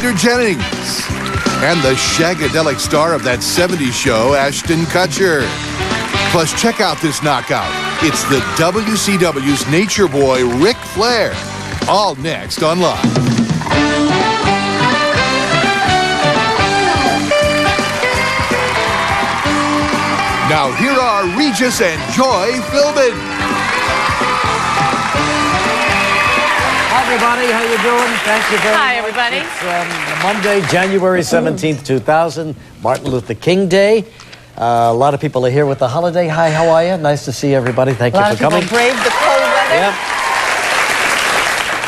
Peter Jennings. And the shagadelic star of that 70s show, Ashton Kutcher. Plus, check out this knockout. It's the WCW's nature boy, Ric Flair. All next on Live. Now, here are Regis and Philbin. Hi, everybody. How you doing? Thank you very much. Hi, everybody. It's Monday, January 17th, 2000, Martin Luther King Day. A lot of people are here with the holiday. Hi, how are you? Nice to see everybody. Thank you for coming. A lot of people braved the cold weather. Yep.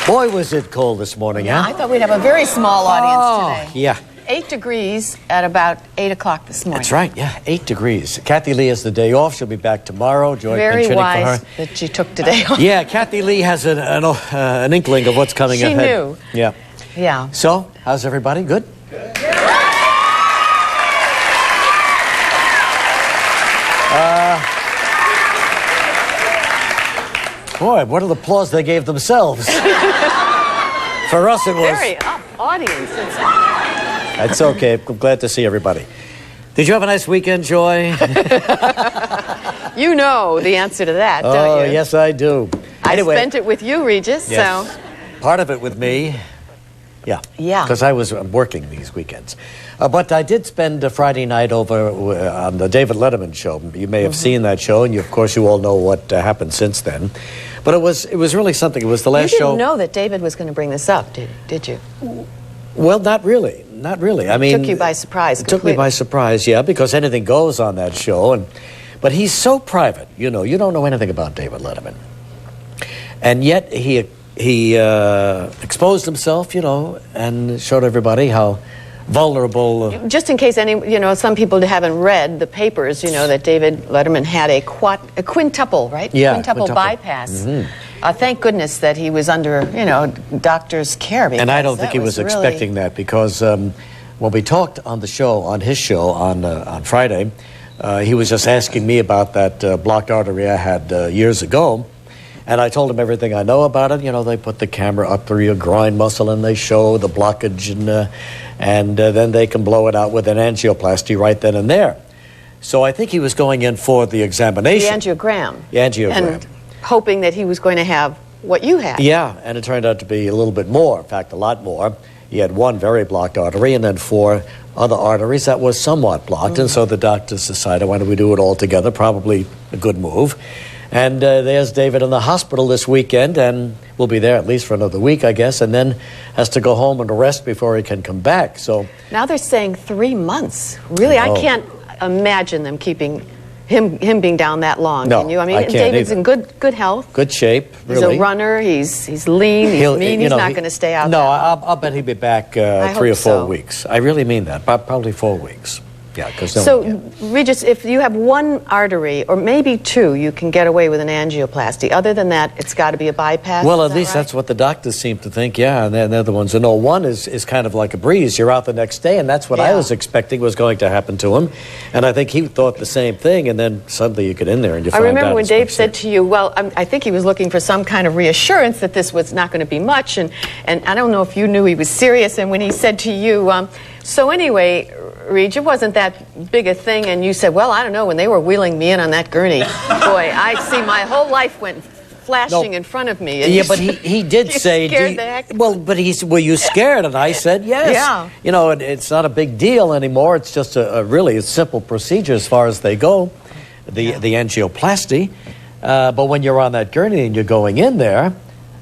Boy, was it cold this morning, Yeah, huh? I thought we'd have a very small audience today. Yeah. 8 degrees at about 8 o'clock this morning. That's right, yeah, 8 degrees. Kathie Lee has the day off. She'll be back tomorrow. Joy Very pinch hitting wise for her. that she took today off. Yeah, Kathie Lee has an inkling of what's coming ahead. She knew. Yeah. Yeah. So, how's everybody? Good? Boy, what an applause they gave themselves. For us, it was... Very up audience. That's okay. I'm glad to see everybody. Did you have a nice weekend, Joy? You know the answer to that, don't Oh, you? yes, I do. Anyway, I spent it with you, Regis, yes. so... Part of it with me. Yeah. Yeah. Because I was working these weekends. But I did spend a Friday night over on the David Letterman show. You may have seen that show, and of course you all know what happened since then. But it was really something. It was the last show. You didn't know that David was going to bring this up, did you? Well, not really. Not really. I mean... It took you by surprise. It took me by surprise, yeah, because anything goes on that show. But he's so private, you know. You don't know anything about David Letterman. And yet he exposed himself, you know, and showed everybody how vulnerable... Just in case some people haven't read the papers, you know, that David Letterman had a quintuple, right? Yeah, quintuple bypass. Thank goodness that he was under, doctor's care. And I don't think he was expecting that, because when we talked on the show, on his show on Friday, he was just asking me about that blocked artery I had years ago. And I told him everything I know about it. You know, they put the camera up through your groin muscle and they show the blockage, and then they can blow it out with an angioplasty right then and there. So I think he was going in for the examination. The angiogram. The angiogram. And hoping that he was going to have what you had. Yeah, and it turned out to be a little bit more. In fact, a lot more. He had one very blocked artery and then 4 other arteries that was somewhat blocked. And so the doctors decided, why don't we do it all together? Probably a good move. And there's David in the hospital this weekend, and we'll be there at least for another week, I guess, and then has to go home and rest before he can come back. So now they're saying 3 months. Really, I can't imagine them keeping him being down that long. No, can you? I mean, I can't David's either. in good health. Good shape, really. He's a runner. He's lean. He's mean. He's not going to stay out. No, I'll bet he'll be back 3 or 4 weeks. I really mean that. Probably 4 weeks. Yeah, so, Regis, if you have one artery, or maybe 2, you can get away with an angioplasty. Other than that, it's got to be a bypass. Well, at least that's what the doctors seem to think, yeah, and they're the ones who know. One is kind of like a breeze. You're out the next day, and that's what I was expecting was going to happen to him. And I think he thought the same thing, and then suddenly you get in there and you find out. I remember when Dave said to you, well, I think he was looking for some kind of reassurance that this was not going to be much, and I don't know if you knew he was serious, and when he said to you, so anyway, Reg, it wasn't that big a thing, and you said, well, I don't know, when they were wheeling me in on that gurney, boy, I see my whole life went flashing in front of me. And yeah, but he did say, scared the heck. well, but were you scared? And I said, yes. Yeah. You know, it's not a big deal anymore. It's just a really simple procedure as far as they go, the angioplasty. But when you're on that gurney and you're going in there,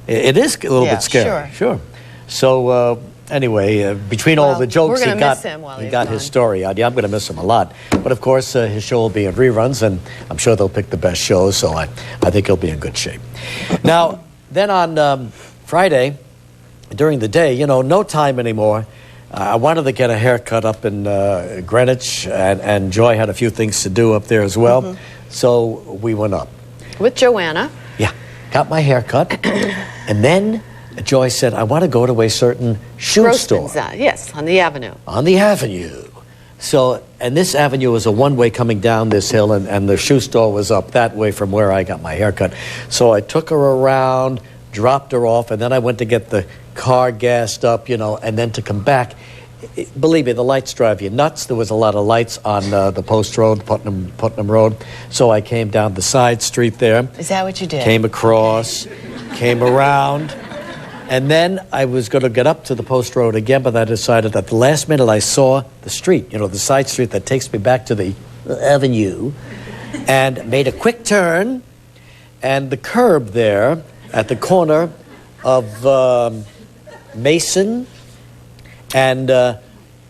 it is a little bit scary. Sure. So, anyway, between all the jokes he got his story out. Yeah, I'm going to miss him a lot. But of course, his show will be in reruns, and I'm sure they'll pick the best shows, so I think he'll be in good shape. Now, then on Friday, during the day, no time anymore. I wanted to get a haircut up in Greenwich, and Joy had a few things to do up there as well. So we went up. With Joanna. Yeah, got my hair cut, and then Joy said, I want to go to a certain shoe store. Yes, on the avenue. On the avenue. So, and this avenue was a one-way coming down this hill, and the shoe store was up that way from where I got my hair cut. So I took her around, dropped her off, and then I went to get the car gassed up, you know, and then to come back. Believe me, the lights drive you nuts. There was a lot of lights on the Post Road, Putnam Road. So I came down the side street there. Is that what you did? Came across, came around, and then I was going to get up to the Post Road again, but I decided at the last minute I saw the street, you know, the side street that takes me back to the avenue, and made a quick turn, and the curb there at the corner of Mason and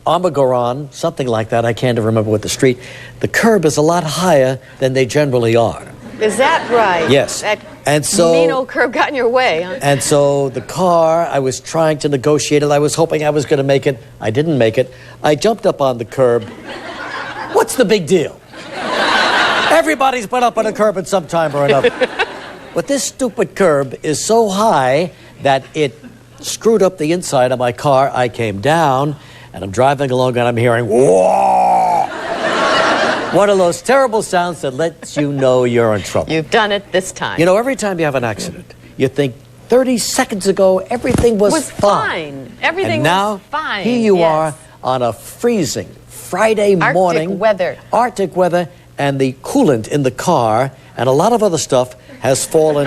Armagoran, something like that. I can't even remember what the street. The curb is a lot higher than they generally are. Is that right? Yes. That and so, mean old curb got in your way, huh? And so the car, I was trying to negotiate it. I was hoping I was going to make it. I didn't make it. I jumped up on the curb. What's the big deal? Everybody's been up on a curb at some time or another. But this stupid curb is so high that it screwed up the inside of my car. I came down, and I'm driving along, and I'm hearing, whoa! One of those terrible sounds that lets you know you're in trouble. You've done it this time. You know, every time you have an accident, you think, 30 seconds ago, everything was fine. Everything and now, was fine. Here you are on a freezing Friday morning. Arctic weather, and the coolant in the car, and a lot of other stuff has fallen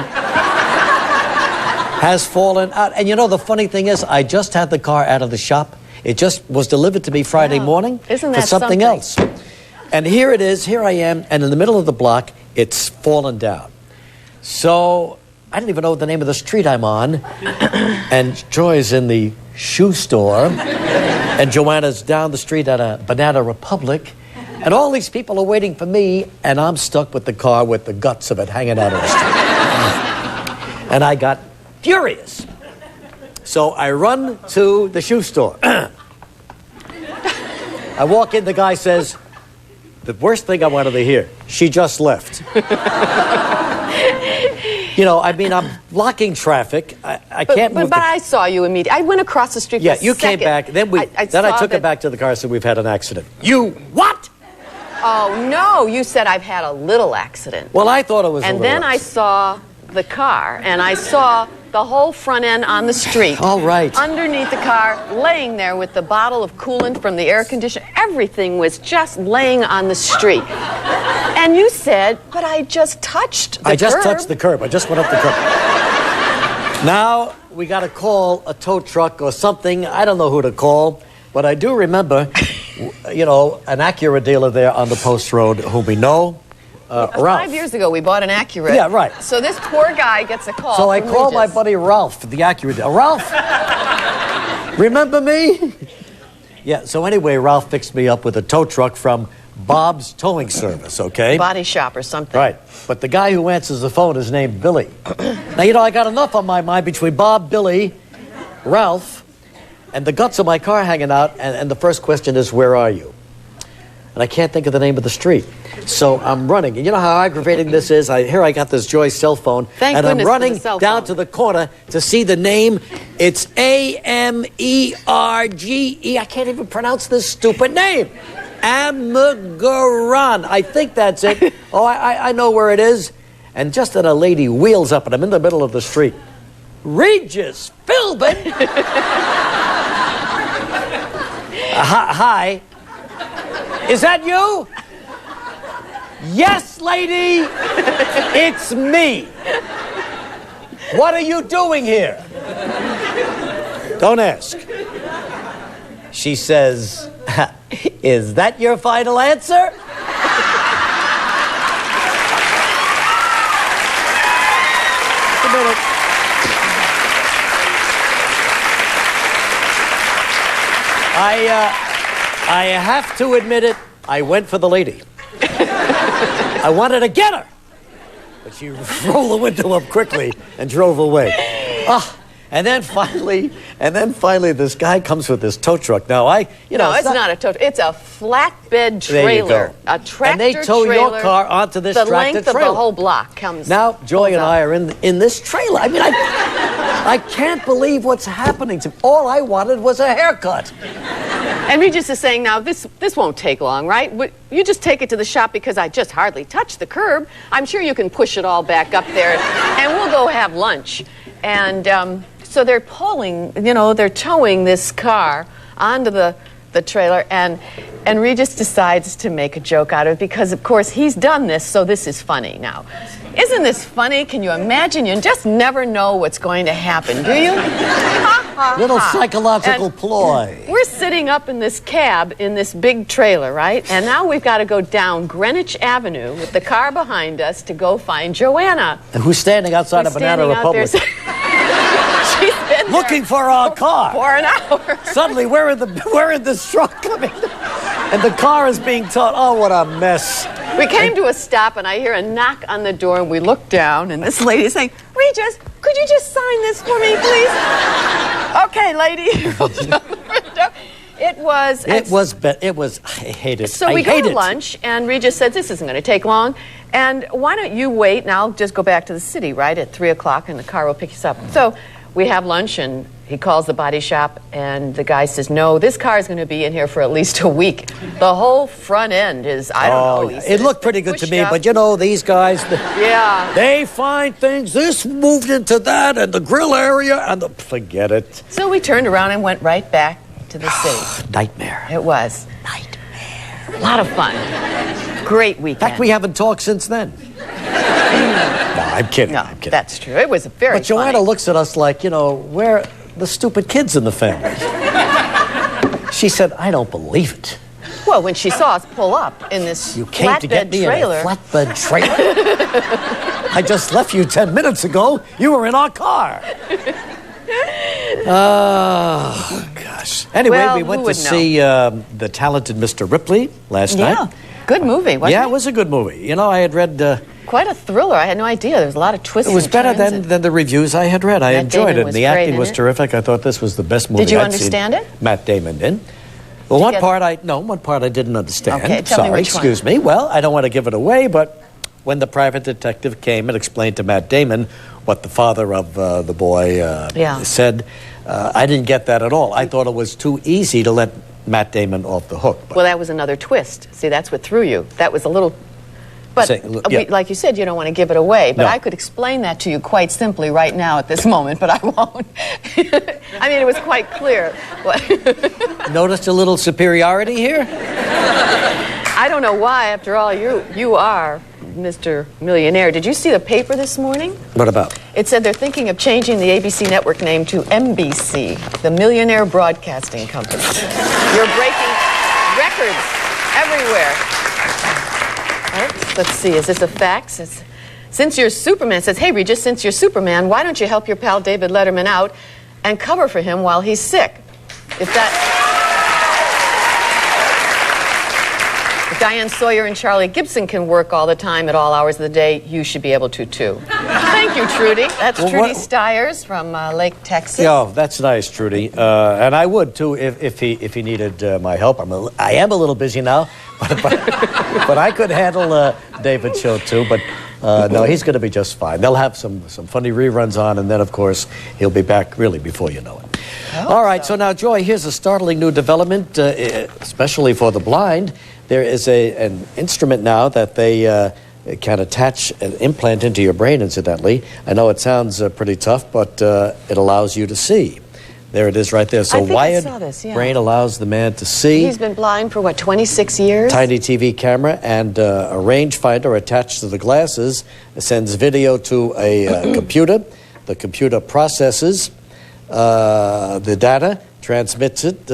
out. And you know, the funny thing is, I just had the car out of the shop. It just was delivered to me Friday morning for something something else. And here it is, here I am, and in the middle of the block, it's fallen down. So I don't even know the name of the street I'm on. And Joy's in the shoe store, and Joanna's down the street at a Banana Republic. And all these people are waiting for me, and I'm stuck with the car with the guts of it hanging out of the street. And I got furious. So I run to the shoe store. I walk in, the guy says, the worst thing I wanted to hear, she just left. You know, I mean, I'm blocking traffic. I can't move. But I saw you immediately. I went across the street for a second. Yeah, you came back. Then I took it back to the car and said, we've had an accident. You what? Oh, no. You said I've had a little accident. Well, I thought it was a little accident. And then I saw the car, and I saw the whole front end on the street. All right. Underneath the car, laying there with the bottle of coolant from the air conditioner. Everything was just laying on the street. And you said, but I just touched the curb. I just touched the curb. I just went up the curb. Now, we got to call a tow truck or something. I don't know who to call. But I do remember, you know, an Acura dealer there on the Post Road who we know. Ralph. 5 years ago, we bought an Acura. Yeah, right. So this poor guy gets a call. So I called my buddy Ralph, the Acura dealer. Ralph, remember me? Yeah, so anyway, Ralph fixed me up with a tow truck from Bob's Towing Service, okay? Body shop or something. Right. But the guy who answers the phone is named Billy. Now, you know, I got enough on my mind between Bob, Billy, Ralph, and the guts of my car hanging out, and the first question is, where are you? And I can't think of the name of the street. So I'm running. And you know how aggravating this is? Here I got this Joy cell phone. Thank and I'm goodness running for the cell down phone. to the corner to see the name. It's A-M-E-R-G-E. I can't even pronounce this stupid name. Amagoran. I think that's it. Oh, I know where it is. And just then a lady wheels up, and I'm in the middle of the street. Regis, Philbin. Hi. Is that you? Yes, lady. It's me. What are you doing here? Don't ask. She says, is that your final answer? Just a minute. I have to admit it, I went for the lady. I wanted to get her. But she rolled the window up quickly and drove away. And then finally, this guy comes with this tow truck. Now, No, it's not a tow truck. It's a flatbed trailer. There you go. A tractor and they tow trailer. your car onto this tractor trailer. The length of the whole block comes. Now, Joy and I are in this trailer. I mean, I can't believe what's happening to me. All I wanted was a haircut. And Regis is saying, now, this won't take long, right? You just take it to the shop because I just hardly touched the curb. I'm sure you can push it all back up there, and we'll go have lunch. And so they're pulling, they're towing this car onto the trailer, and Regis decides to make a joke out of it because, of course, he's done this, so this is funny now. Isn't this funny? Can you imagine? You just never know what's going to happen, do you? Little psychological ploy. We're sitting up in this cab in this big trailer, right? And now we've got to go down Greenwich Avenue with the car behind us to go find Joanna. Who's standing outside of Banana Republic. She's been looking for our car. For an hour. Suddenly, we're in this truck coming, and the car is being towed. Oh, what a mess! We came to a stop, and I hear a knock on the door, and we look down, and this lady is saying, "Regis, could you just sign this for me, please?" Okay, lady. It was. I hate it. So we go to lunch, and Regis says, "This isn't going to take long, and why don't you wait, and I'll just go back to the city, right, at 3 o'clock, and the car will pick us up." So we have lunch, and he calls the body shop, and the guy says, "No, this car is going to be in here for at least a week. The whole front end is, I don't know." It looked pretty good to me, but these guys, they find things. This moved into that, and the grill area, and forget it. So we turned around and went right back to the city. Nightmare. It was. Nightmare. A lot of fun. Great weekend. In fact, we haven't talked since then. No, I'm kidding. No, I'm kidding. That's true. It was very But Joanna looks at us like, we're the stupid kids in the family. She said, "I don't believe it." Well, when she saw us pull up in this You came to get me trailer. in a flatbed trailer? I just left you 10 minutes ago. You were in our car. Oh, gosh. Anyway, we went to see The Talented Mr. Ripley last night. Yeah, good movie, wasn't it? Yeah, it was a good movie. I had read... Quite a thriller. I had no idea. There was a lot of twists. It was better than the reviews I had read. I enjoyed it. And the acting was terrific. I thought this was the best movie Did you I'd understand seen. it? Matt Damon did. Well, one part I didn't understand. Okay, tell me which excuse me. Well, I don't want to give it away, but when the private detective came and explained to Matt Damon what the father of the boy said, I didn't get that at all. I thought it was too easy to let Matt Damon off the hook. Well, that was another twist. See, that's what threw you. That was a little... But like you said, you don't want to give it away. But I could explain that to you quite simply right now at this moment, but I won't. I mean, it was quite clear. Noticed a little superiority here? I don't know why. After all, you are Mr. Millionaire. Did you see the paper this morning? What about? It said they're thinking of changing the ABC network name to NBC, the Millionaire Broadcasting Company. You're breaking records everywhere. Let's see, is this a fax? Since you're Superman, says, "Hey, Regis, since you're Superman, why don't you help your pal David Letterman out and cover for him while he's sick?" If Diane Sawyer and Charlie Gibson can work all the time at all hours of the day, you should be able to, too. Thank you, Trudy. That's Trudy Stiers from Lake, Texas. Yeah, that's nice, Trudy. And I would, too, if he needed my help. I am a little busy now, but I could handle David's show, too. But no, he's going to be just fine. They'll have some funny reruns on, and then, of course, he'll be back really before you know it. All right, so now, Joy, here's a startling new development, especially for the blind. There is an instrument now that they can attach an implant into your brain, incidentally. I know it sounds pretty tough, but it allows you to see. There it is right there. So wired brain allows the man to see. He's been blind for, 26 years? Tiny TV camera and a rangefinder attached to the glasses sends video to a computer. The computer processes the data, transmits it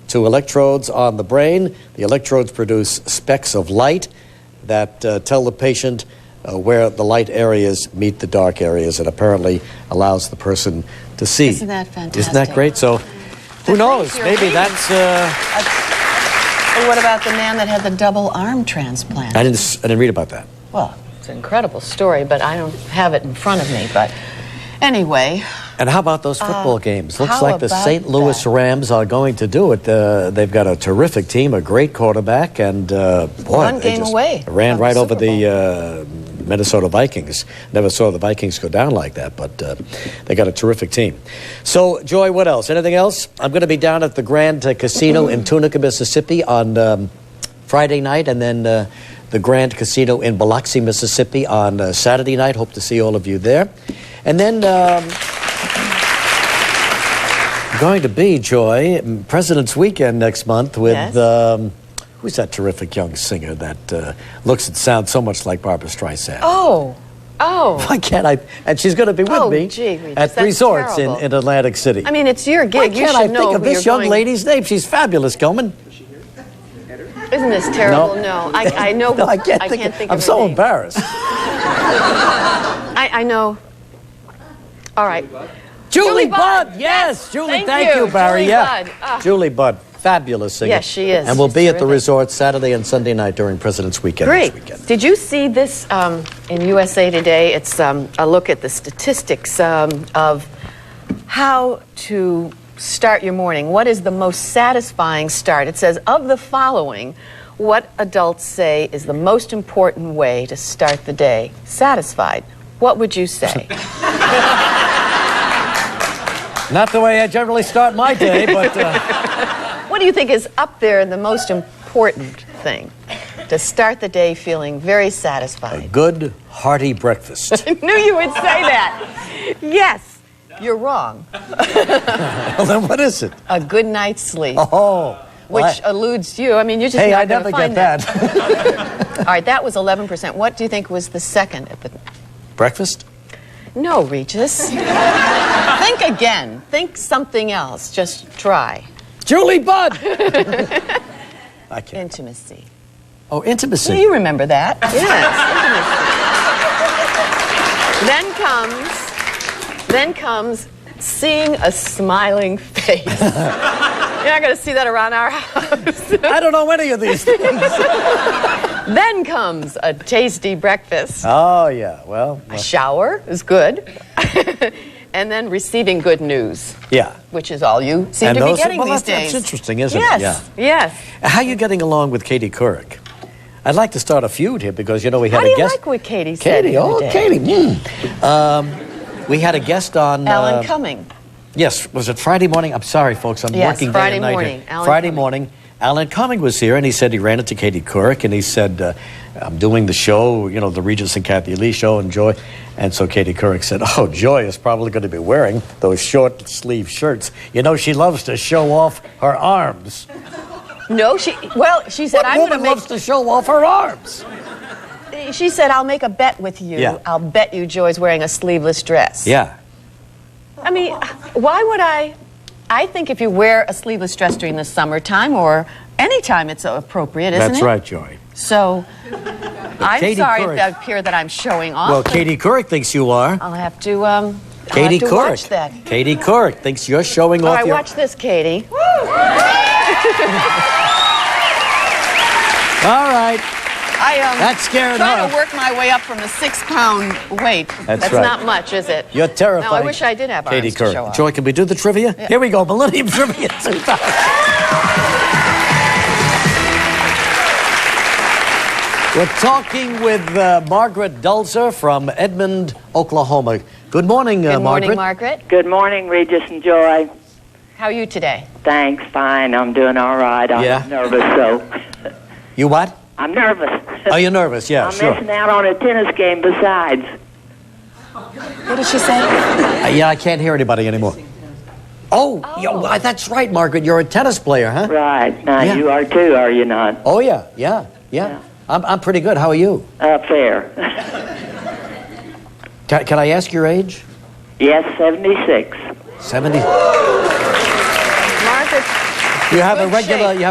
to electrodes on the brain. The electrodes produce specks of light that tell the patient where the light areas meet the dark areas, and apparently allows the person to see. Isn't that fantastic? Isn't that great? So, who knows? Maybe that's... what about the man that had the double arm transplant? I didn't read about that. Well, it's an incredible story, but I don't have it in front of me. But anyway... And how about those football games? Looks like the St. Louis Rams are going to do it. They've got a terrific team, a great quarterback, and boy, one game away. Ran right over the Minnesota Vikings. Never saw the Vikings go down like that, but they got a terrific team. So, Joy, what else? Anything else? I'm going to be down at the Grand Casino in Tunica, Mississippi on Friday night, and then the Grand Casino in Biloxi, Mississippi on Saturday night. Hope to see all of you there. And then... Going to be, Joy, President's Weekend next month with, who's that terrific young singer that looks and sounds so much like Barbra Streisand? Oh. Why can't I? And she's going to be with me at resorts in Atlantic City. I mean, it's your gig. Why can't I think of this young lady's name? She's fabulous, Goldman. Isn't this terrible? No. I know. No, I can't think of her. I'm so embarrassed. I know. All right. Julie Budd. Yes, Julie. Thank you, Barry. Julie Budd. Julie Budd. Fabulous singer. Yes, she is. And we'll be at the resort Saturday and Sunday night during President's Weekend. Great. This weekend. Did you see this in USA Today? It's a look at the statistics of how to start your morning. What is the most satisfying start? It says, of the following, what adults say is the most important way to start the day? Satisfied. What would you say? Not the way I generally start my day, but... What do you think is up there in the most important thing to start the day feeling very satisfied? A good, hearty breakfast. I knew you would say that. Yes, you're wrong. Well, then what is it? A good night's sleep. Oh. Which alludes to you. I mean, you're just hey, not I never find get that. All right, that was 11%. What do you think was the second? Breakfast? No, Regis. Think again. Think something else. Just try. Julie Budd! I can't. Intimacy. Oh, intimacy. Yeah, you remember that. Yes, intimacy. Then comes seeing a smiling face. You're not going to see that around our house. I don't know any of these things. Then comes a tasty breakfast. Oh, yeah. Well. A shower is good. And then receiving good news. Yeah. Which is all you seem to be getting these days. That's interesting, isn't it? Yeah. Yes. How are you getting along with Katie Couric? I'd like to start a feud here because, you know, we had a guest. How do you like what Katie said? Katie. We had a guest on... Alan Cumming. Yes. Was it Friday morning? I'm sorry, folks. I'm working day and night here. Friday morning. Alan Cumming was here, and he said he ran into Katie Couric, and he said, I'm doing the show, you know, the Regis and Kathie Lee show, and Joy. And so Katie Couric said, oh, Joy is probably going to be wearing those short-sleeve shirts. You know, she loves to show off her arms. No, she said, I'm going to loves to show off her arms? She said, I'll make a bet with you. Yeah. I'll bet you Joy's wearing a sleeveless dress. Yeah. I mean, why would I think if you wear a sleeveless dress during the summertime or any time it's appropriate, isn't it? That's right, Joy. So, I'm Katie sorry Couric. if I appear that I'm showing off. Well, Katie Couric thinks you are. I'll have to, Katie Couric. watch that. Katie Couric thinks you're showing off All right, your... watch this, Katie. All right. That scared her. trying to work my way up from a 6-pound weight. That's right. Not much, is it? You're terrifying. No, I wish I did have Katie arms to show off. Joy, can we do the trivia? Yeah. Here we go, Millennium Trivia 2000. We're talking with Margaret Dulzer from Edmond, Oklahoma. Good morning, Good morning, Margaret. Margaret. Good morning, Regis and Joy. How are you today? Thanks, fine. I'm doing all right. I'm nervous, so. You what? I'm nervous. Oh, you're nervous, yeah, I'm sure. missing out on a tennis game besides. What did she say? Yeah, I can't hear anybody anymore. Oh. That's right, Margaret. You're a tennis player, huh? Right. Now, you are too, are you not? Oh, yeah. I'm pretty good. How are you? Fair. Can I ask your age? Yes, 76. 70. Margaret. You have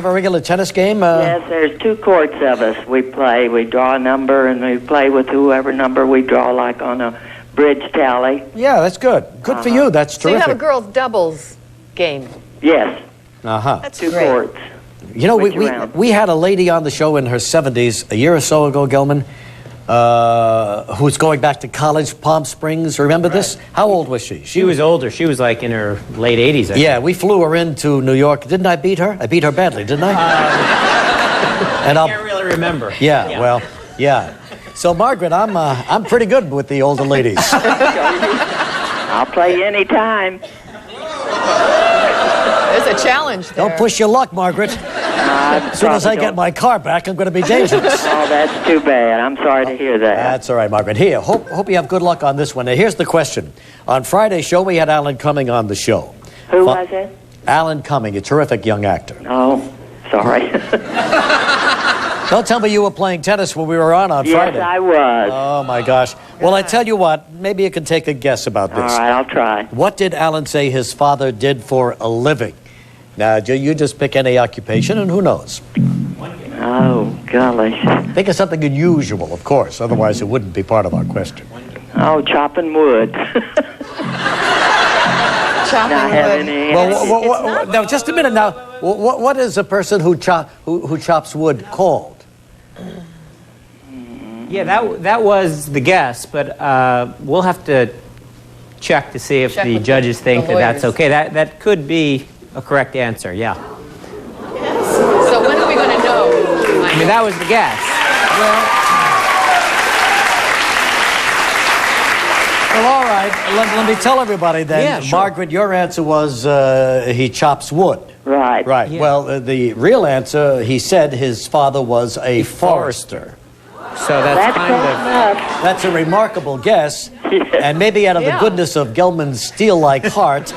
a regular tennis game? Yes, there's 2 courts of us. We play. We draw a number, and we play with whoever number we draw, like on a bridge tally. Yeah, that's good. Good for you. That's terrific. So you have a girls' doubles game? Yes. That's 2 great. courts. You know, we had a lady on the show in her 70s a year or so ago, Gelman, who's going back to college, Palm Springs. Remember this? How old was she? She was older. She was like in her late 80s, I think. We flew her into New York. Didn't I beat her? I beat her badly, didn't I? I can't really remember. Yeah. So, Margaret, I'm pretty good with the older ladies. I'll play any time. There's a challenge there. Don't push your luck, Margaret. As soon as I get my car back, I'm going to be dangerous. Oh, that's too bad. I'm sorry to hear that. That's all right, Margaret. Here, hope you have good luck on this one. Now, here's the question. On Friday's show, we had Alan Cumming on the show. Who was it? Alan Cumming, a terrific young actor. Oh, sorry. Don't tell me you were playing tennis when we were on Friday. Yes, I was. Oh, my gosh. Well, I tell you what, maybe you can take a guess about this. All right, I'll try. What did Alan say his father did for a living? Now, you just pick any occupation, and who knows? Oh, golly. Think of something unusual, of course. Otherwise, it wouldn't be part of our question. Oh, chopping wood. Well, now, just a minute now. What is a person who chops wood called? Yeah, that was the guess, but we'll have to check to see if the judges think that that's okay. That could be a correct answer, yeah. So when are we going to know? I mean, that was the guess. Well, all right. Let me tell everybody then. Yeah, sure. Margaret, your answer was he chops wood. Right. Right. Yeah. Well, the real answer, he said his father was a forester. So that's kind of... That's a remarkable guess. And maybe out of the goodness of Gelman's steel-like heart,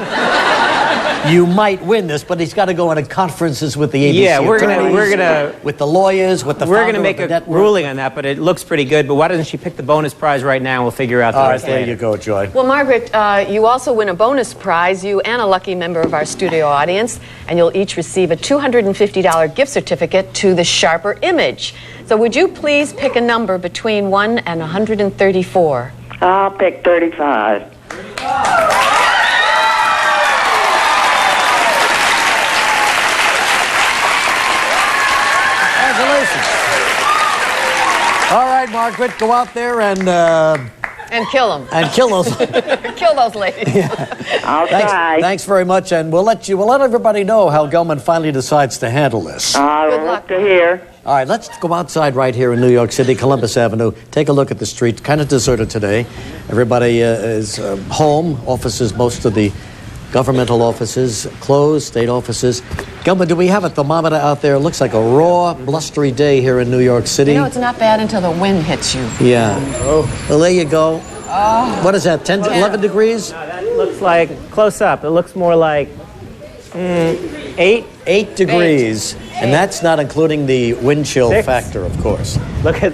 you might win this, but he's got to go into conferences with the ABC. Yeah, we're gonna with the lawyers, with the we're founder gonna make of the a network. ruling on that, but it looks pretty good. But why doesn't she pick the bonus prize right now? We'll figure out the All right, rest there later. you go, Joy. Well, Margaret, you also win a bonus prize, you and a lucky member of our studio audience, and you'll each receive a $250 gift certificate to the Sharper Image. So would you please pick a number between 1 and 134? I'll pick 35. Congratulations. All right, Margaret, go out there and kill them. and kill those. Kill those ladies. I'll try. Thanks very much, and we'll let everybody know how Gelman finally decides to handle this. I Good will luck. look to hear. All right, let's go outside right here in New York City, Columbus Avenue. Take a look at the street. Kind of deserted today. Everybody is home. Offices, most of the governmental offices closed, state offices. Gelman, do we have a thermometer out there? It looks like a raw, blustery day here in New York City. You know, it's not bad until the wind hits you. Yeah. Well, there you go. What is that, 10, 11 degrees? No, that looks like, close up, it looks more like 8. 8 degrees. And that's not including the wind chill 6. factor, of course. Look at...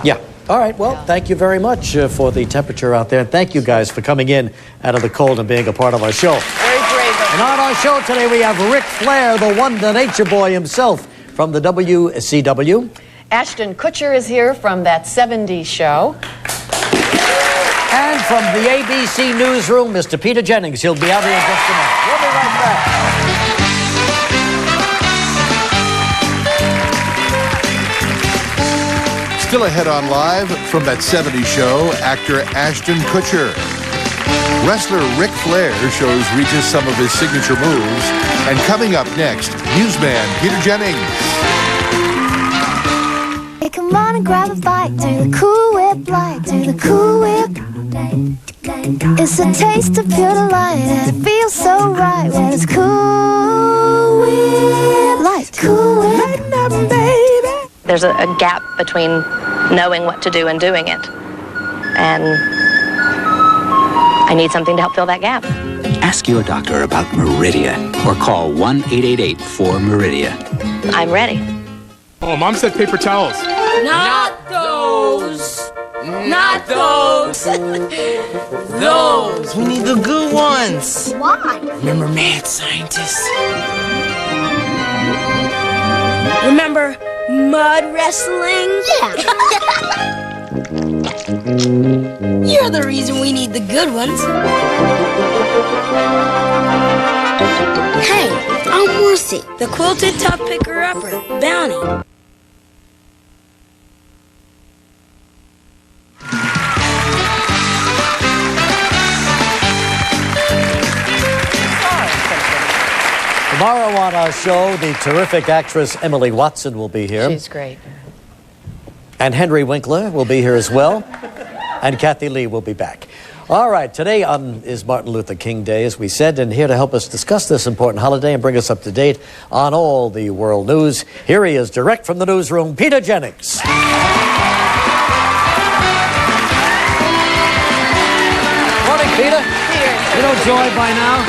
Yeah. All right. Well, thank you very much for the temperature out there. Thank you guys for coming in out of the cold and being a part of our show. Very brave. And on our show today, we have Ric Flair, the one, the nature boy himself from the WCW. Ashton Kutcher is here from That 70s Show. And from the ABC newsroom, Mr. Peter Jennings. He'll be out here in just a minute. We'll be right back. Still ahead on Live from That 70s Show, actor Ashton Kutcher. Wrestler Ric Flair shows Regis some of his signature moves. And coming up next, newsman Peter Jennings. Hey, come on and grab a bite, do the Cool Whip light, do the Cool Whip. It's a taste of pure delight, and it feels so right when it's Cool Whip light. Cool Whip, baby. There's a gap between knowing what to do and doing it. And I need something to help fill that gap. Ask your doctor about Meridia or call 1-888-4-MERIDIA. I'm ready. Oh, Mom said paper towels. Not those. Not those. Those. We need the good ones. Why? Remember Mad Scientist? Remember mud wrestling? Yeah. You're the reason we need the good ones. Hey, I'm Lucy. The quilted top picker-upper, Bounty. Tomorrow on our show, the terrific actress Emily Watson will be here. She's great. And Henry Winkler will be here as well. And Kathie Lee will be back. All right, today is Martin Luther King Day, as we said, and here to help us discuss this important holiday and bring us up to date on all the world news, here he is, direct from the newsroom, Peter Jennings. Morning, Peter. You know Joy by now?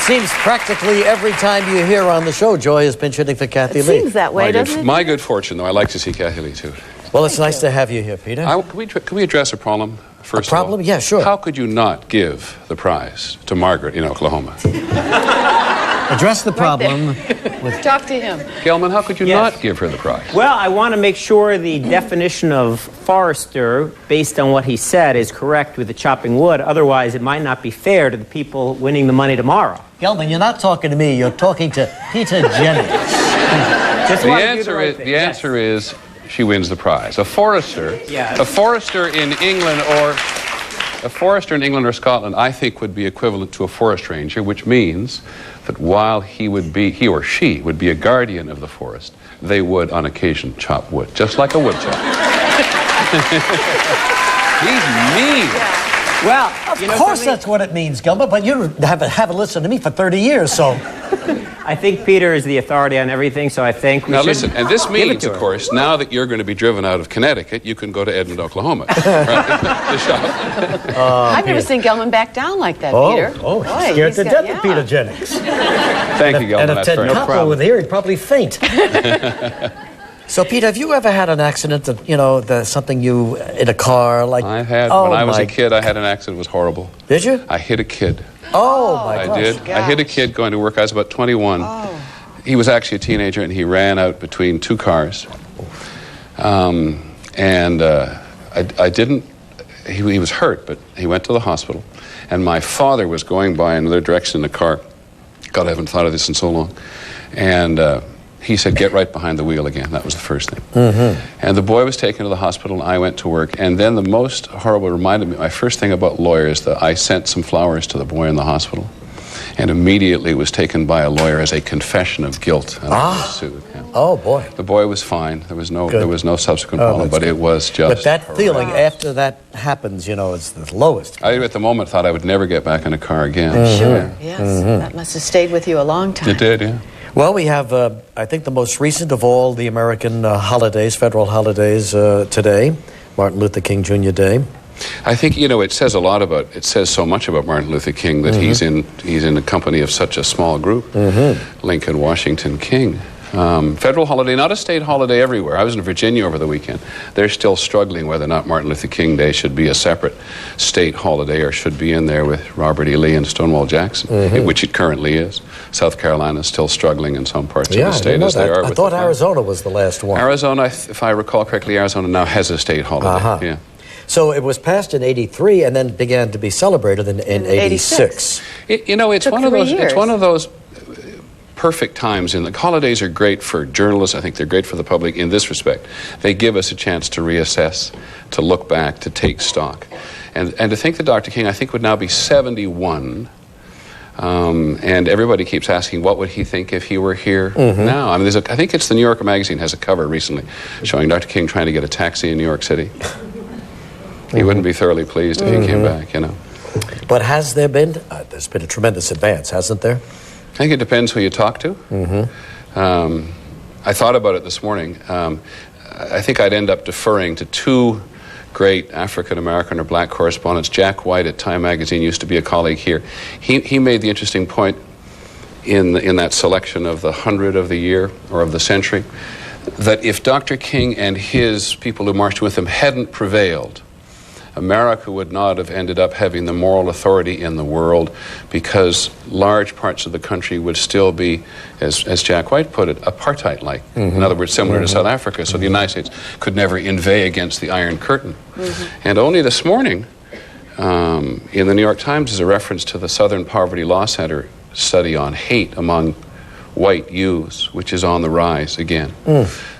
seems practically every time you hear on the show, Joy has been shooting for Kathie Lee. It seems that way, doesn't it? My good fortune, though. I like to see Kathie Lee, too. Well, it's nice to have you here, Peter. Can we address a problem first? A problem? Of all? Yeah, sure. How could you not give the prize to Margaret in Oklahoma? Address the problem. Talk to him. Gelman, how could you not give her the prize? Well, I want to make sure the definition of forester, based on what he said, is correct with the chopping wood. Otherwise, it might not be fair to the people winning the money tomorrow. Gelman, you're not talking to me. You're talking to Peter Jennings. The answer is she wins the prize. A forester, a forester in England or Scotland, I think, would be equivalent to a forest ranger, which means that while he or she would be a guardian of the forest, they would on occasion chop wood, just like a woodchuck. He's mean. Well, of course that's what it means, Gilbert, but you haven't listened to me for 30 years, so... I think Peter is the authority on everything, so I think we should... Now listen, and this means, of course, now that you're going to be driven out of Connecticut, you can go to Edmond, Oklahoma. The shop. I've never seen Gelman back down like that, Peter. Oh, he's scared to death of Peter Jennings. Thank you, Gelman. And if Ted Koppel were here, he'd probably faint. So, Peter, have you ever had an accident that, something in a car, like... I've had. When I was a kid, I had an accident. It was horrible. Did you? I hit a kid. Oh, my gosh. I did. I hit a kid going to work. I was about 21. Oh. He was actually a teenager, and he ran out between two cars. I didn't... He was hurt, but he went to the hospital. And my father was going by another direction in the car. God, I haven't thought of this in so long. And... he said, get right behind the wheel again. That was the first thing. Mm-hmm. And the boy was taken to the hospital, and I went to work. And then the most horrible reminded me, my first thing about lawyers, that I sent some flowers to the boy in the hospital, and immediately was taken by a lawyer as a confession of guilt. And I was sued him. Oh, boy. The boy was fine. There was no subsequent problem, but it was just But that feeling after that happens, is the lowest. I, at the moment, thought I would never get back in a car again. Mm-hmm. Sure, yes. Mm-hmm. That must have stayed with you a long time. It did, yeah. Well, we have, I think, the most recent of all the American holidays, federal holidays today, Martin Luther King Jr. Day. I think, it says a lot about, it says so much about Martin Luther King that he's in the company of such a small group, Lincoln, Washington, King. Federal holiday, not a state holiday everywhere. I was in Virginia over the weekend. They're still struggling whether or not Martin Luther King Day should be a separate state holiday or should be in there with Robert E. Lee and Stonewall Jackson, which it currently is. South Carolina is still struggling in some parts of the state as they are. I thought Arizona was the last one. Arizona, if I recall correctly, Arizona now has a state holiday. Yeah. So it was passed in '83 and then began to be celebrated in '86. It's one of those perfect times. And the holidays are great for journalists. I think they're great for the public in this respect. They give us a chance to reassess, to look back, to take stock. And to think that Dr. King, I think, would now be 71. And everybody keeps asking, what would he think if he were here now? I mean, I think it's the New Yorker magazine has a cover recently showing Dr. King trying to get a taxi in New York City. He wouldn't be thoroughly pleased if he came back, But has there been, there's been a tremendous advance, hasn't there? I think it depends who you talk to. I thought about it this morning. I think I'd end up deferring to two great African-American or black correspondents. Jack White at Time Magazine used to be a colleague here. He made the interesting point in that selection of the 100 of the year or of the century that if Dr. King and his people who marched with him hadn't prevailed, America would not have ended up having the moral authority in the world because large parts of the country would still be, as Jack White put it, apartheid-like. In other words, similar to South Africa. So the United States could never inveigh against the Iron Curtain. And only this morning, in the New York Times, is a reference to the Southern Poverty Law Center study on hate among white youths, which is on the rise again.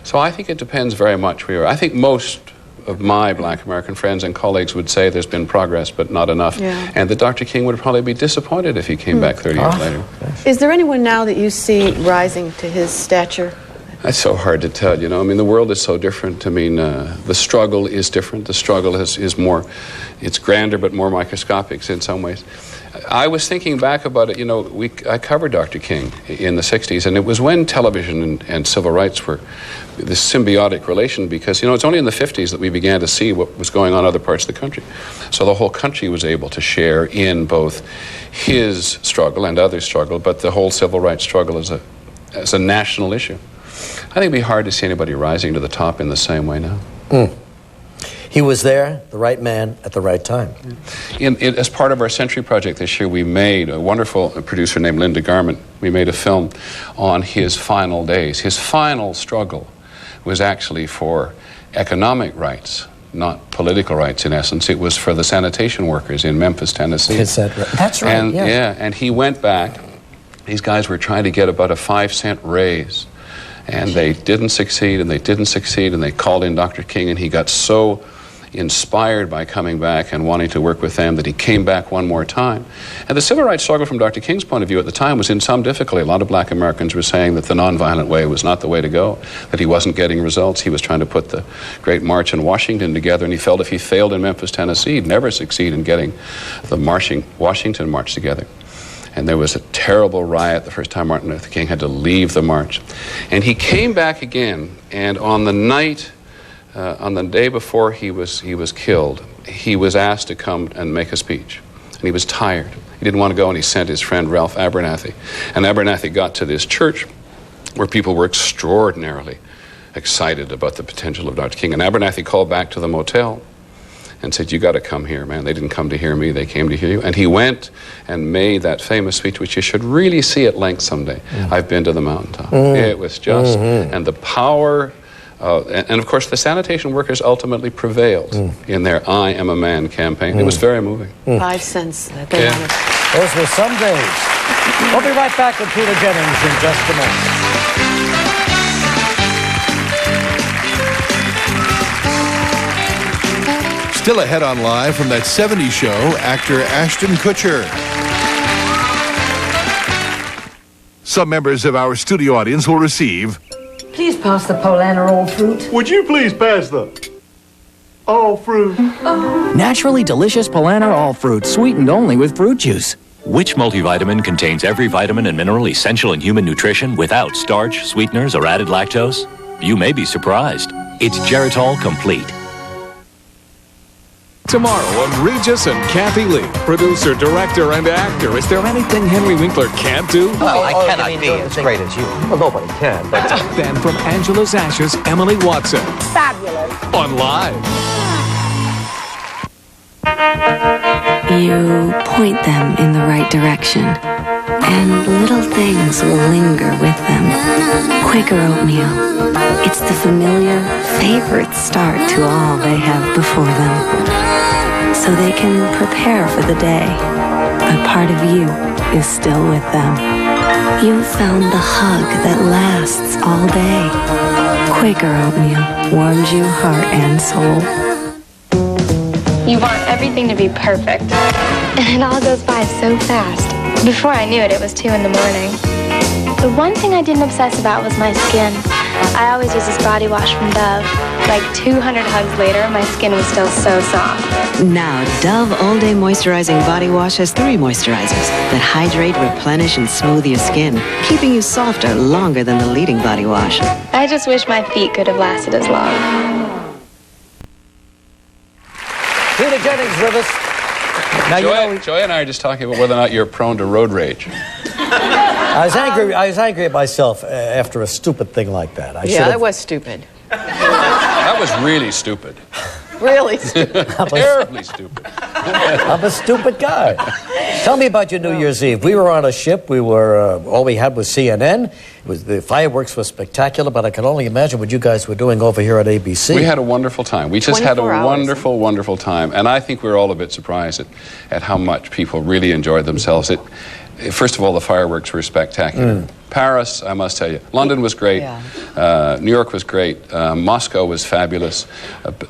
So I think it depends very much where you are. I think most of my black American friends and colleagues would say there's been progress, but not enough. And that Dr. King would probably be disappointed if he came back 30 years later. Is there anyone now that you see rising to his stature? That's so hard to tell, I mean, the world is so different. I mean, the struggle is different. The struggle is more, it's grander but more microscopic in some ways. I was thinking back about it, you know, I covered Dr. King in the 60s, and it was when television and civil rights were this symbiotic relation, because, you know, it's only in the 50s that we began to see what was going on in other parts of the country. So the whole country was able to share in both his struggle and others' struggle, but the whole civil rights struggle as a national issue. I think it'd be hard to see anybody rising to the top in the same way now. He was there, the right man at the right time. As part of our Century Project this year, we made, a wonderful producer named Linda Garment, we made a film on his final days. His final struggle was actually for economic rights, not political rights in essence. It was for the sanitation workers in Memphis, Tennessee. Is that right? That's right, and, yeah, and he went back. These guys were trying to get about a 5-cent raise. And they didn't succeed, and they didn't succeed, and they called in Dr. King, and he got so inspired by coming back and wanting to work with them that he came back one more time. And the civil rights struggle from Dr. King's point of view at the time was in some difficulty. A lot of black Americans were saying that the nonviolent way was not the way to go, that he wasn't getting results. He was trying to put the Great March in Washington together, and he felt if he failed in Memphis, Tennessee, he'd never succeed in getting the Washington March together. And there was a terrible riot the first time Martin Luther King had to leave the march. And he came back again, and on the night, on the day before he was killed, he was asked to come and make a speech. And he was tired. He didn't want to go, and he sent his friend Ralph Abernathy. And Abernathy got to this church where people were extraordinarily excited about the potential of Dr. King. And Abernathy called back to the motel and said, "You got to come here, man. They didn't come to hear me, they came to hear you." And he went and made that famous speech, which you should really see at length someday. I've been to the mountaintop. It was just, and the power, and of course the sanitation workers ultimately prevailed in their I Am a Man campaign. It was very moving. 5 cents. Those were some days. We'll be right back with Peter Jennings in just a moment. Still ahead on Live from that 70s show, actor Ashton Kutcher. Some members of our studio audience will receive... Please pass the Polaner all fruit. Would you please pass the all fruit? Naturally delicious Polaner all fruit, sweetened only with fruit juice. Which multivitamin contains every vitamin and mineral essential in human nutrition without starch, sweeteners, or added lactose? You may be surprised. It's Geritol Complete. Tomorrow on Regis and Kathie Lee, producer, director, and actor. Is there anything Henry Winkler can't do? Well, I cannot be as great as you. Well, nobody can, but... Then from Angela's Ashes, Emily Watson. Fabulous. On Live. You point them in the right direction, and little things will linger with them. Quaker oatmeal. It's the familiar, favorite start to all they have before them. So they can prepare for the day, but part of you is still with them. You've found the hug that lasts all day. Quaker oatmeal warms you heart and soul. You want everything to be perfect, and it all goes by so fast. Before I knew it, it was 2 in the morning. The one thing I didn't obsess about was my skin. I always use this body wash from Dove. Like 200 hugs later, my skin was still so soft. Now, Dove All Day Moisturizing Body Wash has 3 moisturizers that hydrate, replenish, and smooth your skin, keeping you softer longer than the leading body wash. I just wish my feet could have lasted as long. Peter Jennings with us. Now, Joy and I are just talking about whether or not you're prone to road rage. I was angry at myself after a stupid thing like that. That was stupid. That was really stupid. Really stupid. Terribly stupid. I'm a stupid guy. Tell me about your New Year's Eve. We were on a ship. We were all we had was CNN. The fireworks were spectacular, but I can only imagine what you guys were doing over here at ABC. We had a wonderful time. We just had a wonderful, wonderful time. And I think we were all a bit surprised at how much people really enjoyed themselves. First of all, the fireworks were spectacular. Paris, I must tell you. London was great. New York was great. Moscow was fabulous.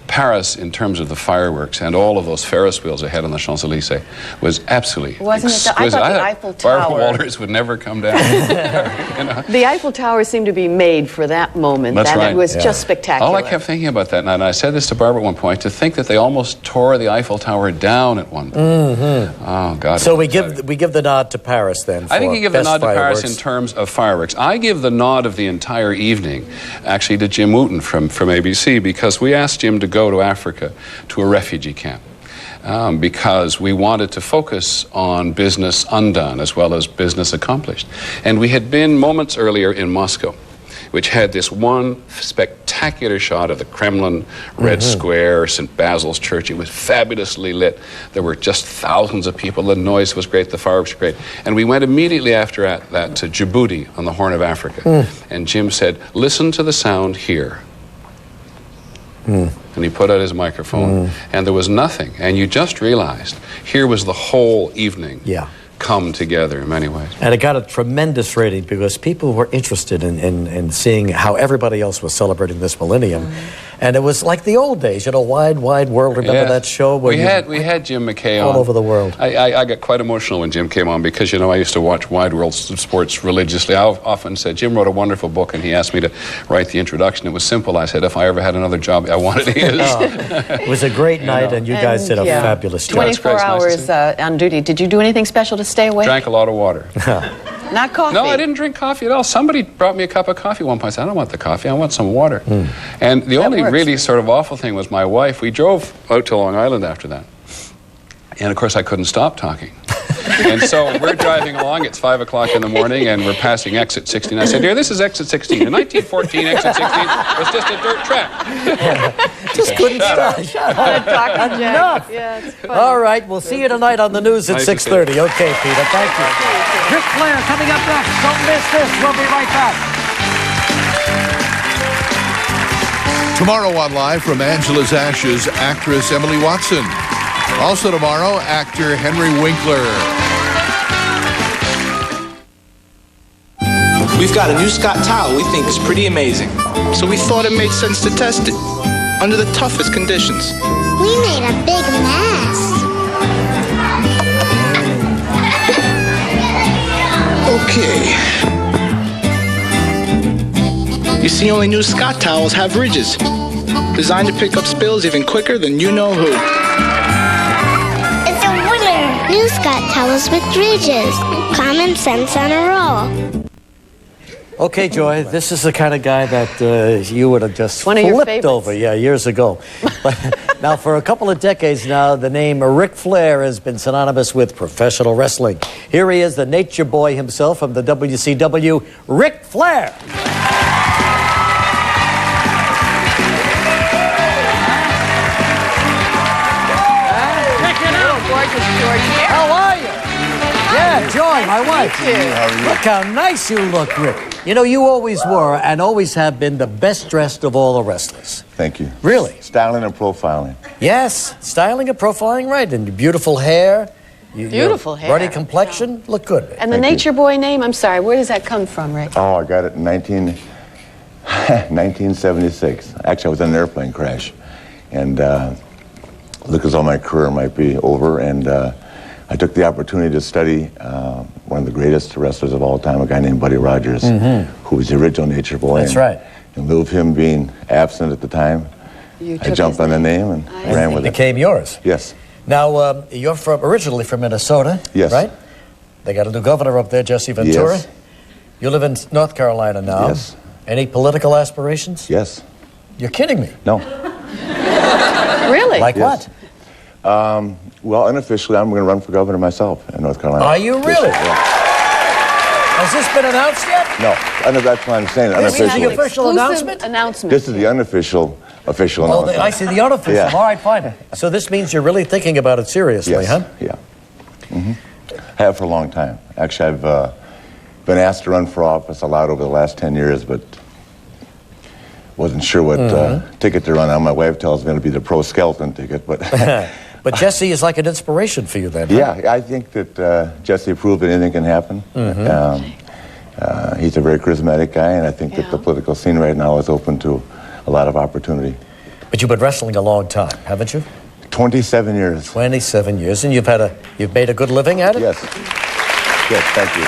Paris, in terms of the fireworks and all of those Ferris wheels ahead on the Champs-Elysees, was absolutely Wasn't it? I thought the Eiffel Barbara Tower. Walters would never come down. You know? The Eiffel Tower seemed to be made for that moment. That's right. It was just spectacular. All I kept thinking about that night, and I said this to Barbara at one point, to think that they almost tore the Eiffel Tower down at one point. Oh, God. So we give the nod to Paris then. I think you give the nod to fireworks. Paris in terms of fireworks. I give the nod of the entire evening, actually, to Jim Wooten from ABC, because we asked Jim to go to Africa to a refugee camp. Because we wanted to focus on business undone as well as business accomplished. And we had been moments earlier in Moscow, which had this one spectacular shot of the Kremlin, Red Square, St. Basil's Church. It was fabulously lit. There were just thousands of people. The noise was great. The fireworks were great. And we went immediately after that to Djibouti on the Horn of Africa. And Jim said, listen to the sound here. And he put out his microphone, and there was nothing. And you just realized here was the whole evening come together in many ways. And it got a tremendous rating because people were interested in seeing how everybody else was celebrating this millennium. And it was like the old days, you know, Wide World. Remember that show? Where we had Jim McKay all on. over the world. I got quite emotional when Jim came on because, you know, I used to watch Wide World sports religiously. I often said, Jim wrote a wonderful book, and he asked me to write the introduction. It was simple. I said, if I ever had another job, I wanted his. It was a great night, and you guys did a fabulous job. 24 hours on duty. Did you do anything special to stay awake? Drank a lot of water. Not coffee? No, I didn't drink coffee at all. Somebody brought me a cup of coffee one point. I said, I don't want the coffee. I want some water. And the only really sort of awful thing was my wife. We drove out to Long Island after that. And, of course, I couldn't stop talking. And so we're driving along. It's 5 o'clock in the morning, and we're passing exit 16. I said, dear, this is exit 16. In 1914, exit 16 was just a dirt track. Just couldn't stop. Shut up. Enough. All right, we'll see you tonight on the news at 6:30. Okay, Peter, thank you. Ric Flair coming up next. Don't miss this. We'll be right back. Tomorrow on Live from Angela's Ashes, actress Emily Watson. Also tomorrow, actor Henry Winkler. We've got a new Scott towel we think is pretty amazing. So we thought it made sense to test it under the toughest conditions. We made a big mess. Okay. You see, only new Scott towels have ridges, designed to pick up spills even quicker than you know who. It's a winner! New Scott towels with ridges. Common sense on a roll. Okay, Joy, this is the kind of guy that you would have just One of your flipped favorites. over, years ago. But now, for a couple of decades now, the name Ric Flair has been synonymous with professional wrestling. Here he is, the nature boy himself from the WCW, Ric Flair. How are you? Yeah, Joy, my wife. Look how nice you look, Rick. You know, you always were and always have been the best dressed of all the wrestlers. Thank you. Really? Styling and profiling. Yes, styling and profiling, right. And your beautiful hair. Beautiful hair. Ruddy complexion, look good. And the Nature Boy name, I'm sorry, where does that come from, Rick? Oh, I got it in 1976. Actually, I was in an airplane crash. And looked as though my career might be over. And I took the opportunity to study one of the greatest wrestlers of all time, a guy named Buddy Rogers, who was the original Nature Boy. That's right. In lieu of him being absent at the time, I jumped on the name and ran with it. It became yours. Yes. Now, you're originally from Minnesota, Yes. right? They got a new governor up there, Jesse Ventura. Yes. You live in North Carolina now. Yes. Any political aspirations? Yes. You're kidding me. No. Really? Like Yes. what? Well, unofficially, I'm going to run for governor myself in North Carolina. Are you really? Yeah. Has this been announced yet? No, that's what I'm saying. This is Unofficially. the official announcement? This is the unofficial official Oh, announcement. I see the unofficial. Yeah. All right, fine. So this means you're really thinking about it seriously, Yes. huh? Yeah. I have for a long time. Actually, I've been asked to run for office a lot over the last 10 years, but wasn't sure what ticket to run on. My wife tells me it'll be the pro skeleton ticket, but... But Jesse is like an inspiration for you then, huh? Yeah, I think that Jesse proved that anything can happen. He's a very charismatic guy, and I think that the political scene right now is open to a lot of opportunity. But you've been wrestling a long time, haven't you? 27 years. 27 years, and you've made a good living at it? Yes. Yes, thank you.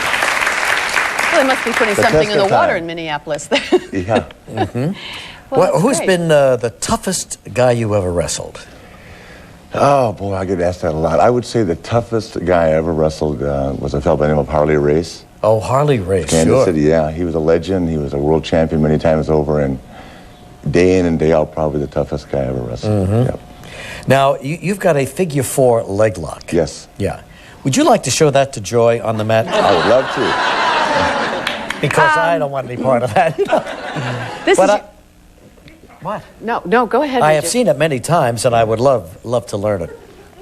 Well, they must be putting something in the water in Minneapolis. Yeah. Well, who's been the toughest guy you ever wrestled? Oh, boy, I get asked that a lot. I would say the toughest guy I ever wrestled was a fellow by the name of Harley Race. Oh, Harley Race, Kansas City, yeah. He was a legend. He was a world champion many times over, and day in and day out, probably the toughest guy I ever wrestled. Yep. Now, you've got a figure 4 leg lock. Yes. Yeah. Would you like to show that to Joy on the mat? I would love to. Because I don't want any part of that. What? No, go ahead. I have seen it many times, and I would love to learn it.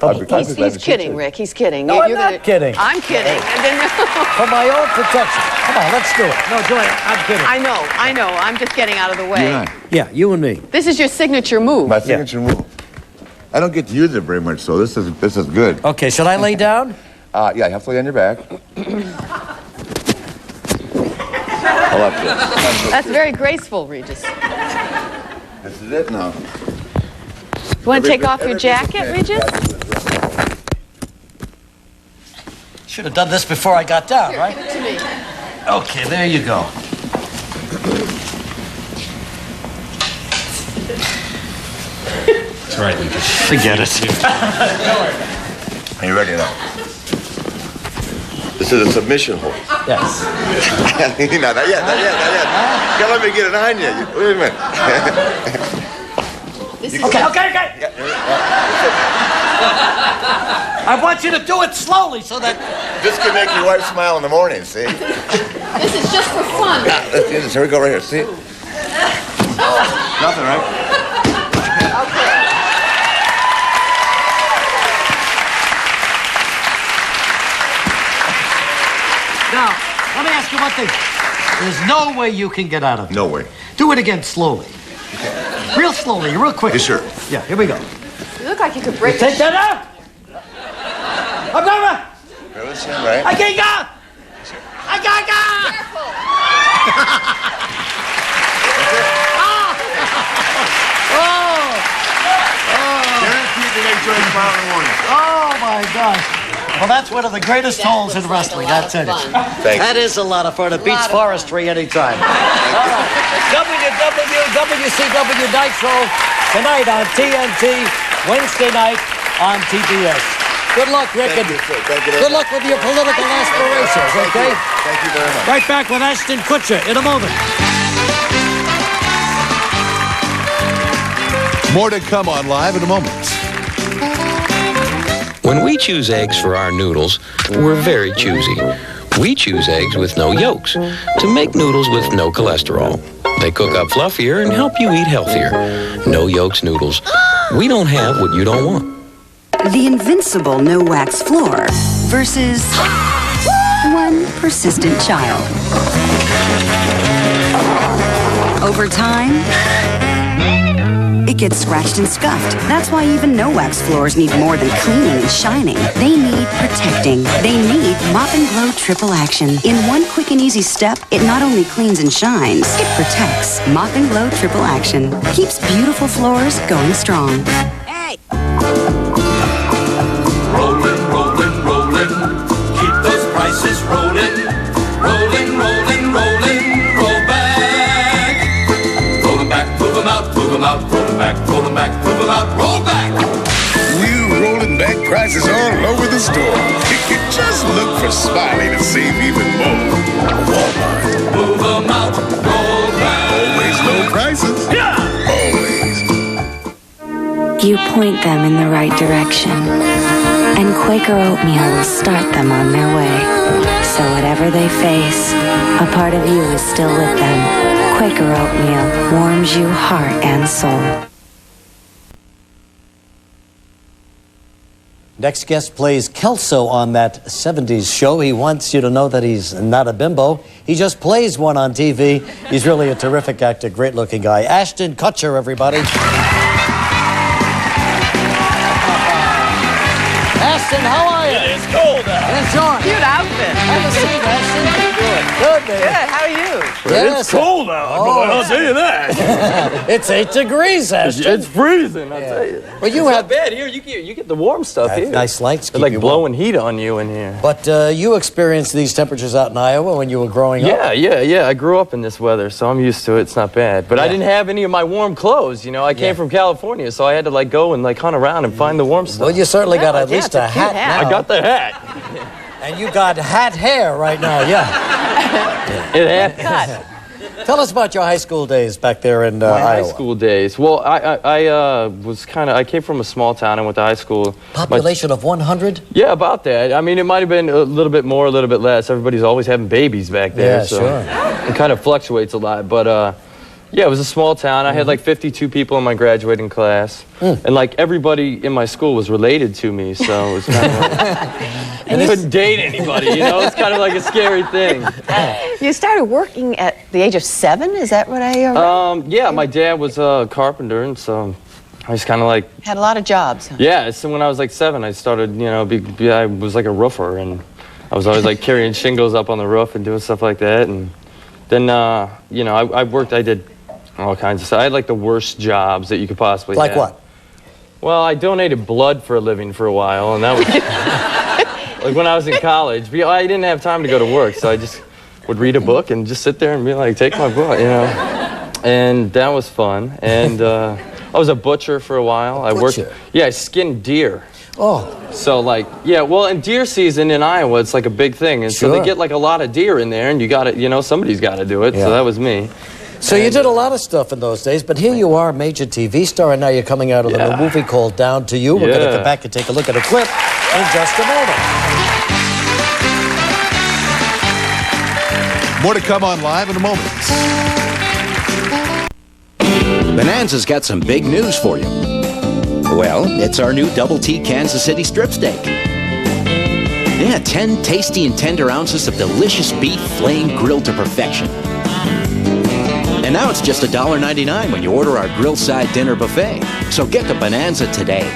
He's kidding, Rick. He's kidding. No, I'm not kidding. I'm kidding. For my own protection. Come on, let's do it. No, Joy, I'm kidding. I know. I'm just getting out of the way. Yeah, you and me. This is your signature move. My signature move. I don't get to use it very much, so this is good. Okay, should I lay down? Yeah, you have to lay on your back. Hold up here. That's very graceful, Regis. This is it now. You want to take off your jacket, Regis? Should have done this before I got down, right? Give it to me. Okay, there you go. That's right, Regis. Forget it. Are you ready now? This is a submission hold. Yes. Not yet. Can't let me get it on you. Wait a minute. Okay. I want you to do it slowly so that... This can make your wife smile in the morning, see? This is just for fun. Let's do this. Here we go, right here, see? Nothing, right? Now, let me ask you one thing. There's no way you can get out of it. No way. Do it again slowly. Real slowly, real quick. Yes, sir. Yeah, here we go. You look like you could break Take that out! I'm going! Right? I can't go! I can't go! Guaranteed to make Joy smile in the morning. Oh, my gosh. Well, that's one of the greatest holds in wrestling, I'll tell you. That is a lot of fun. It beats forestry anytime. All right. WCW Nitro tonight on TNT, Wednesday night on TBS. Good luck, Rick. Thank you, sir. Thank you. Good luck with your political aspirations, okay? Thank you very much. Right back with Ashton Kutcher in a moment. More to come on Live in a moment. When we choose eggs for our noodles, we're very choosy. We choose eggs with no yolks to make noodles with no cholesterol. They cook up fluffier and help you eat healthier. No yolks noodles. We don't have what you don't want. The invincible no-wax floor versus one persistent child. Over time, it gets scratched and scuffed. That's why even no-wax floors need more than cleaning and shining. They need protecting. They need Mop and Glow Triple Action. In one quick and easy step, it not only cleans and shines, it protects. Mop and Glow Triple Action keeps beautiful floors going strong. Hey! Rollin', rollin', rollin'. Keep those prices rollin'. Rollin', rollin', rollin'. Roll back. Roll 'em back, move 'em out, move 'em out. Roll 'em back, move 'em out, roll back. New rolling back prices all over the store. Just look for Smiley to save even more. Walmart. Move 'em out, roll back. Always low prices. Yeah! Always. You point them in the right direction, and Quaker Oatmeal will start them on their way. So whatever they face, a part of you is still with them. Quaker Oatmeal warms you heart and soul. Next guest plays Kelso on that 70s show. He wants you to know that he's not a bimbo. He just plays one on TV. He's really a terrific actor, great-looking guy. Ashton Kutcher, everybody. Ashton, how are you? It is cold out. Enjoy. Cute outfit. Have a seat, Ashton. Good. good, baby. Good. How are you? Yes. It's cold out, boy. I'll tell you that. It's 8 degrees, Ashton. It's freezing, I'll tell you. Well, you it's have not bad here. You get the warm stuff here. Nice lights. They're like blowing heat on you in here. But you experienced these temperatures out in Iowa when you were growing up? Yeah. I grew up in this weather, so I'm used to it. It's not bad. But I didn't have any of my warm clothes. You know, I came from California, so I had to like go and like hunt around and find the warm stuff. Well, you certainly got at least a hat now. I got the hat. And you got hat hair right now, It happens. Tell us about your high school days back there in Iowa. High school days. Well, I came from a small town and went to high school. Population of 100? Yeah, about that. I mean, it might have been a little bit more, a little bit less. Everybody's always having babies back there. Yeah, so sure. It kind of fluctuates a lot. But, yeah, it was a small town. I had like 52 people in my graduating class. And like everybody in my school was related to me, so it was kind of like, I couldn't date anybody, you know? It's kind of like a scary thing. You started working at the age of 7, is that what I read? Yeah, my dad was a carpenter, and so I was kind of like... Had a lot of jobs. Huh? Yeah, so when I was like 7, I started, you know, I was like a roofer, and I was always like carrying shingles up on the roof and doing stuff like that, and then, you know, I did all kinds of stuff. I had like the worst jobs that you could possibly have. Like what? Well, I donated blood for a living for a while, and that was like when I was in college. I didn't have time to go to work, so I just would read a book and just sit there and be like, take my blood, you know. And that was fun. And I was a butcher for a while. I skinned deer. Oh. So like, yeah, well, in deer season in Iowa, it's like a big thing, and so they get like a lot of deer in there, and you got to, you know, somebody's got to do it. So that was me. So you did a lot of stuff in those days, but here you are, a major TV star, and now you're coming out of a movie called Down to You. We're going to come back and take a look at a clip in just a moment. More to come on Live in a moment. Bonanza's got some big news for you. Well, it's our new Double T Kansas City strip steak. Yeah, 10 tasty and tender ounces of delicious beef flame grilled to perfection. And now it's just $1.99 when you order our grill side dinner buffet. So get to Bonanza today.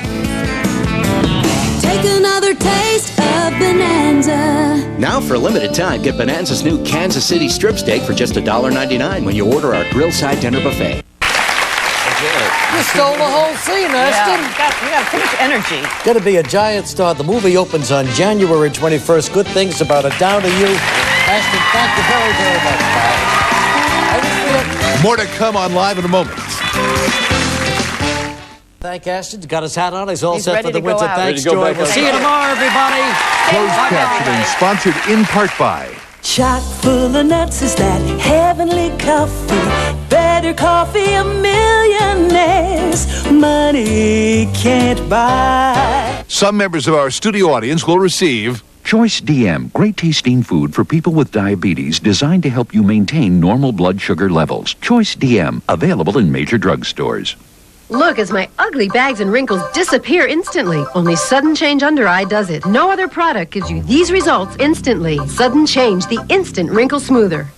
Take another taste of Bonanza. Now for a limited time, get Bonanza's new Kansas City strip steak for just $1.99 when you order our grill side dinner buffet. You stole the whole scene, Ashton. You got too much energy. Going to be a giant star. The movie opens on January 21st. Good things about it. Down to you. Ashton, thank you very, very much. More to come on Live in a moment. Thank Ashton. Got his hat on. He's all set for the ready to go winter. out. Thanks, Joy. We'll see you tomorrow, everybody. Closed captioning sponsored in part by... Chock full of nuts is that heavenly coffee. Better coffee a millionaires money can't buy. Some members of our studio audience will receive... Choice DM, great tasting food for people with diabetes designed to help you maintain normal blood sugar levels. Choice DM, available in major drugstores. Look as my ugly bags and wrinkles disappear instantly. Only Sudden Change Under Eye does it. No other product gives you these results instantly. Sudden Change, the instant wrinkle smoother.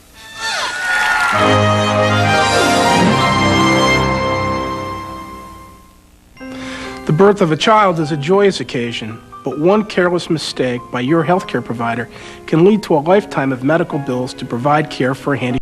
The birth of a child is a joyous occasion, but one careless mistake by your healthcare provider can lead to a lifetime of medical bills to provide care for a handicapped